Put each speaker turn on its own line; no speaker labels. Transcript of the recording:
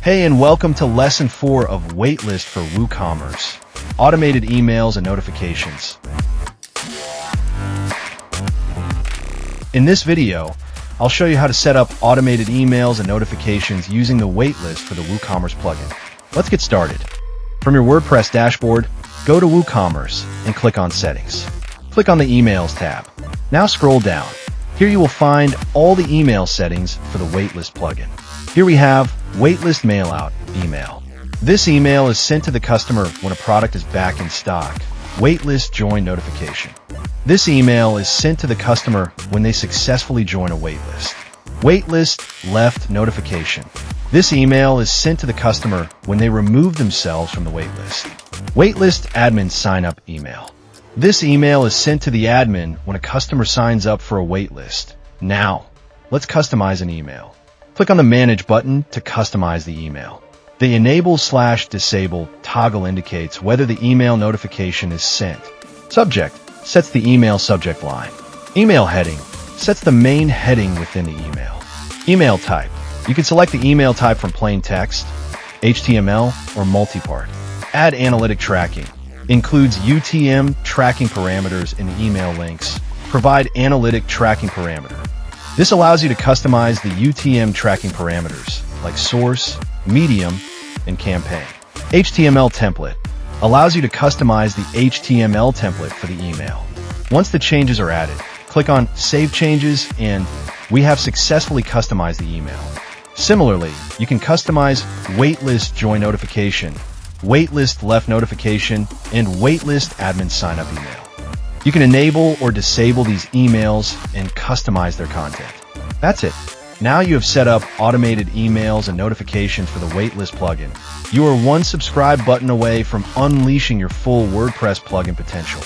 Hey, and welcome to Lesson 4 of Waitlist for WooCommerce, automated emails and notifications. In this video, I'll show you how to set up automated emails and notifications using the Waitlist for the WooCommerce plugin. Let's get started. From your WordPress dashboard, go to WooCommerce and click on Settings. Click on the Emails tab. Now scroll down. Here you will find all the email settings for the Waitlist plugin. Here we have Waitlist Mailout email. This email is sent to the customer when a product is back in stock. Waitlist Joined notification. This email is sent to the customer when they successfully join a waitlist. Waitlist Left notification. This email is sent to the customer when they remove themselves from the waitlist. Waitlist Admin Sign Up email. This email is sent to the admin when a customer signs up for a waitlist. Now, let's customize an email. Click on the Manage button to customize the email. The Enable/Disable toggle indicates whether the email notification is sent. Subject sets the email subject line. Email heading sets the main heading within the email. Email type. You can select the email type from plain text, HTML, or multipart. Add analytic tracking. Includes UTM tracking parameters in the email links. Provide analytic tracking parameter. This allows you to customize the UTM tracking parameters like source, medium, and campaign. HTML template allows you to customize the HTML template for the email. Once the changes are added, click on Save Changes and we have successfully customized the email. Similarly, you can customize Waitlist Joined notification, Waitlist Left notification, and Waitlist Admin Sign Up email. You can enable or disable these emails and customize their content. That's it. Now you have set up automated emails and notifications for the Waitlist plugin. You are one subscribe button away from unleashing your full WordPress plugin potential.